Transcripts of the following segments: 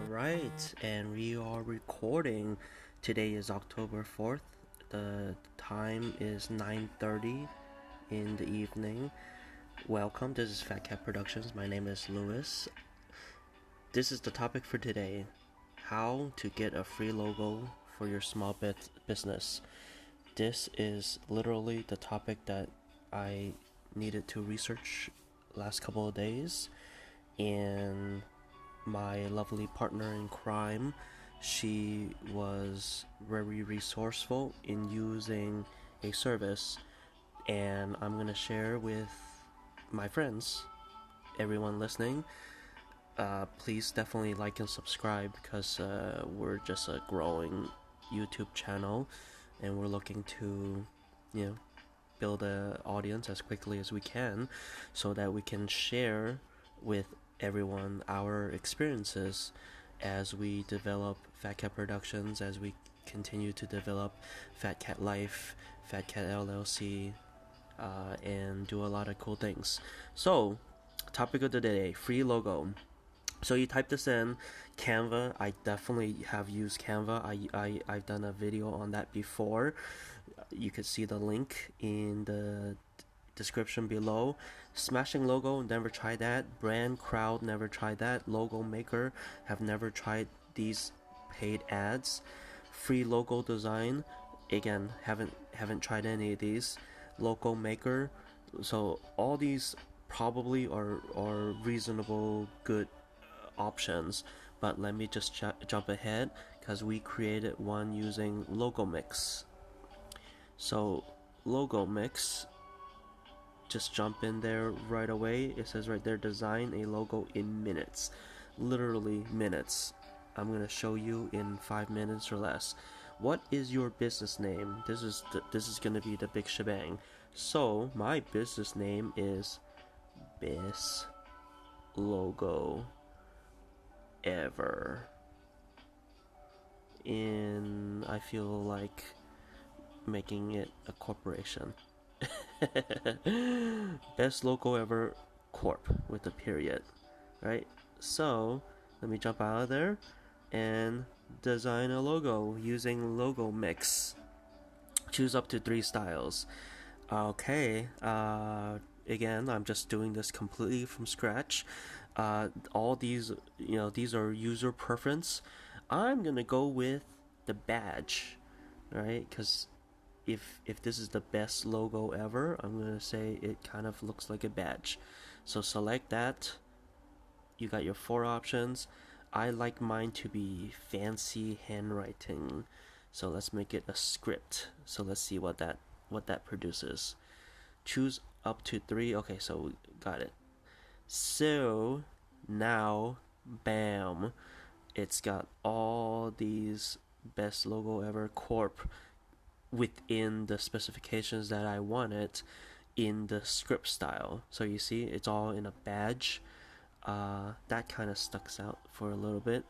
Alright, and we are recording. Today is October 4th. The time is 9:30 in the evening. Welcome, this is Fat Cat Productions. My name is Louis. This is the topic for today. How to get a free logo for your small business. This is literally the topic that I needed to research last couple of days, and my lovely partner in crime, she was very resourceful in using a service, and I'm gonna share with my friends, everyone listening. Please definitely like and subscribe because we're just a growing YouTube channel, and we're looking to, build an audience as quickly as we can, so that we can share with everyone our experiences as we develop Fat Cat Productions, as we continue to develop Fat Cat Life, Fat Cat LLC, and do a lot of cool things. So, topic of the day, free logo. So you type this in Canva. I definitely have used Canva. I've done a video on that before. You could see the link in the description below. Smashing Logo, never tried that. Brand Crowd, never tried that. Logo Maker, have never tried these paid ads. Free Logo Design, again, haven't tried any of these. Logo Maker, so all these probably are reasonable, good options. But let me just jump ahead because we created one using LogoMix. So LogoMix, just jump in there right away. It says right there, design a logo in minutes. Literally minutes. I'm gonna show you in 5 minutes or less. What is your business name? This is gonna be the big shebang. So my business name is Best Logo Ever. And I feel like making it a corporation. Best Logo Ever Corp with a period, right? So let me jump out of there and design a logo using LogoMix. Choose up to 3 styles. Okay, again, I'm just doing this completely from scratch. All these, these are user preference. I'm gonna go with the badge, right? Because if this is the best logo ever, I'm gonna say it kind of looks like a badge. So select that. You got your 4 options. I like mine to be fancy handwriting, so let's make it a script. So let's see what that produces. Choose up to 3. Okay, so we got it. So now, bam, it's got all these Best Logo Ever Corp within the specifications that I wanted in the script style. So you see, it's all in a badge. That kind of sticks out for a little bit.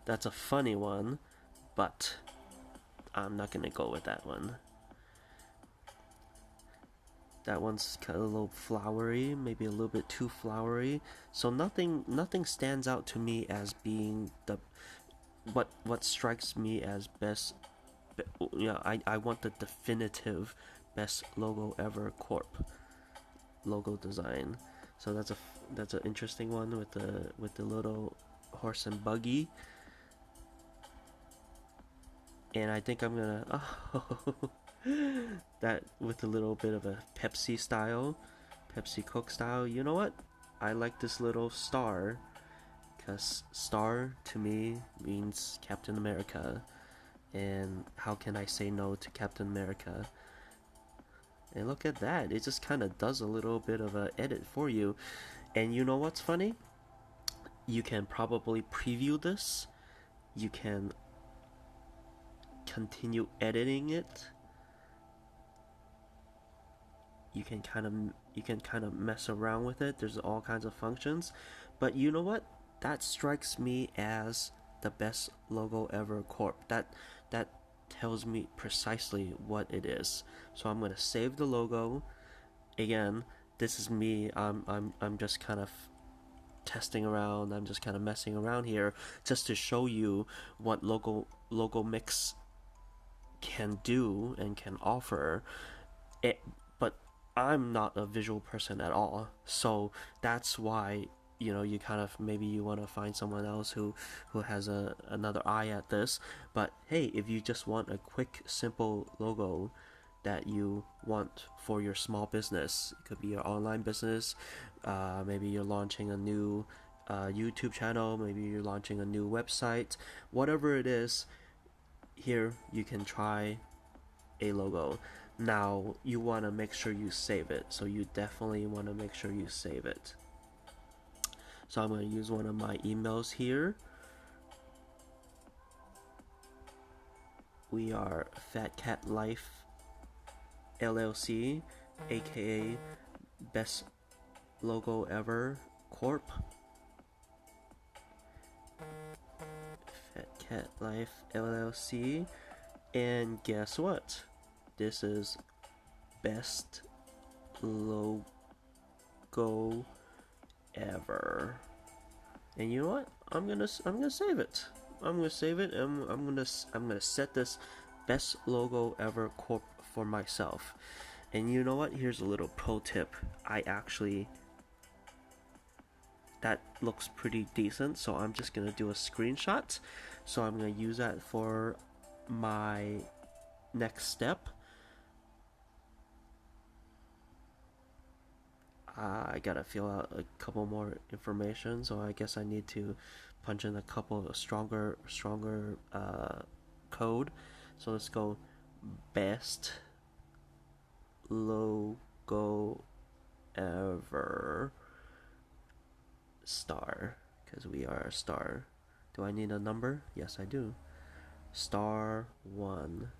That's a funny one, but I'm not gonna go with that one. That one's kind of a little flowery, maybe a little bit too flowery. So nothing stands out to me as being the what strikes me as best. I want the definitive Best Logo Ever Corp logo design. So that's an interesting one with the little horse and buggy. And I think I'm gonna that with a little bit of a Pepsi Coke style. You know what? I like this little star, because star to me means Captain America, and how can I say no to Captain America? And look at that, it just kind of does a little bit of a edit for you. And you know what's funny? You can probably preview this. You can continue editing it. You can kind of mess around with it. There's all kinds of functions. But you know what? That strikes me as the Best Logo Ever Corp. That tells me precisely what it is. So I'm going to save the logo. Again, this is me. I'm just kind of testing around. I'm just kind of messing around here just to show you what LogoMix can do and can offer. But I'm not a visual person at all, so that's why you kind of maybe you want to find someone else who has another eye at this. But hey, if you just want a quick, simple logo that you want for your small business, it could be your online business, maybe you're launching a new YouTube channel, maybe you're launching a new website, whatever it is, here you can try a logo. Now you want to make sure you save it, so you definitely want to make sure you save it. So I'm going to use one of my emails here. We are Fat Cat Life LLC, aka Best Logo Ever Corp. Fat Cat Life LLC. And guess what? This is Best Logo Ever. And you know what? I'm gonna save it. I'm gonna save it, and I'm gonna set this Best Logo Ever Corp for myself. And you know what? Here's a little pro tip. That looks pretty decent, so I'm just gonna do a screenshot. So I'm gonna use that for my next step. I gotta fill out a couple more information, so I guess I need to punch in a couple of stronger code. So let's go Best Logo Ever star, because we are a star. Do I need a number? Yes, I do. Star 1.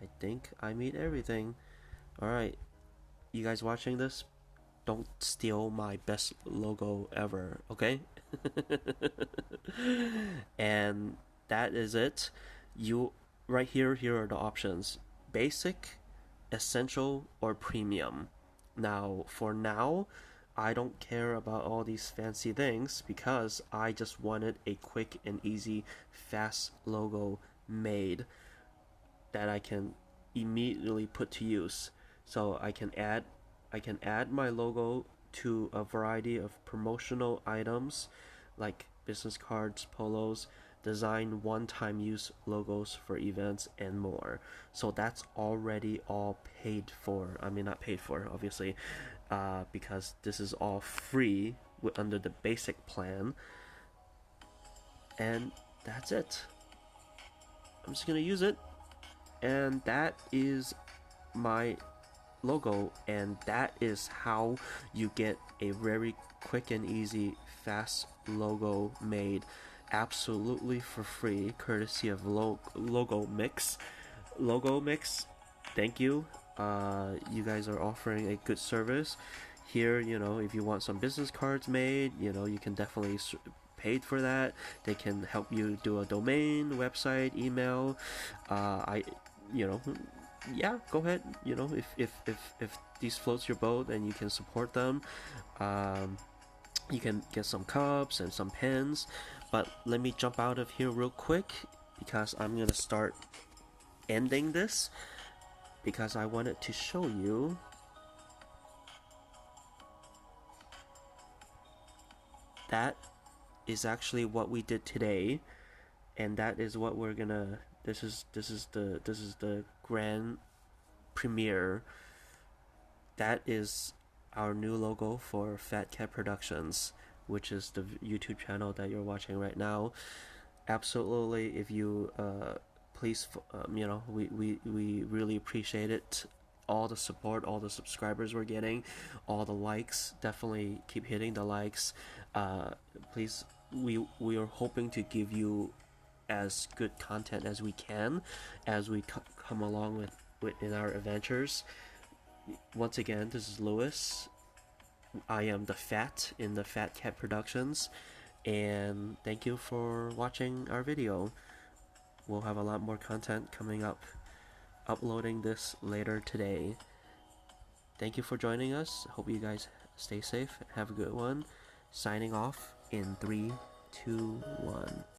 I think I meet everything. Alright, you guys watching this, don't steal my best logo ever, okay? And that is it. Right here are the options: basic, essential, or premium. Now, for now, I don't care about all these fancy things because I just wanted a quick and easy, fast logo made that I can immediately put to use. So I can add my logo to a variety of promotional items like business cards, polos, design one-time use logos for events, and more. So that's already all paid for. I mean, not paid for, obviously, because this is all free under the basic plan. And that's it. I'm just gonna use it. And that is my logo, and that is how you get a very quick and easy, fast logo made absolutely for free, courtesy of LogoMix. LogoMix, thank you. You guys are offering a good service here. If you want some business cards made, you can definitely paid for that. They can help you do a domain, website, email. Yeah, go ahead. If these floats your boat and you can support them, you can get some cups and some pens. But let me jump out of here real quick because I'm gonna start ending this, because I wanted to show you that is actually what we did today, and that is what we're gonna. This is the grand premiere. That is our new logo for Fat Cat Productions, which is the YouTube channel that you're watching right now. Absolutely, if you please, we really appreciate it. All the support, all the subscribers we're getting, all the likes. Definitely keep hitting the likes. Please, we are hoping to give you as good content as we can as we come along with in our adventures. Once again, this is Lewis. I am the Fat in the Fat Cat Productions, and thank you for watching our video. We'll have a lot more content coming up, uploading this later today. Thank you for joining us. Hope you guys stay safe. Have a good one. Signing off in 3, 2, 1.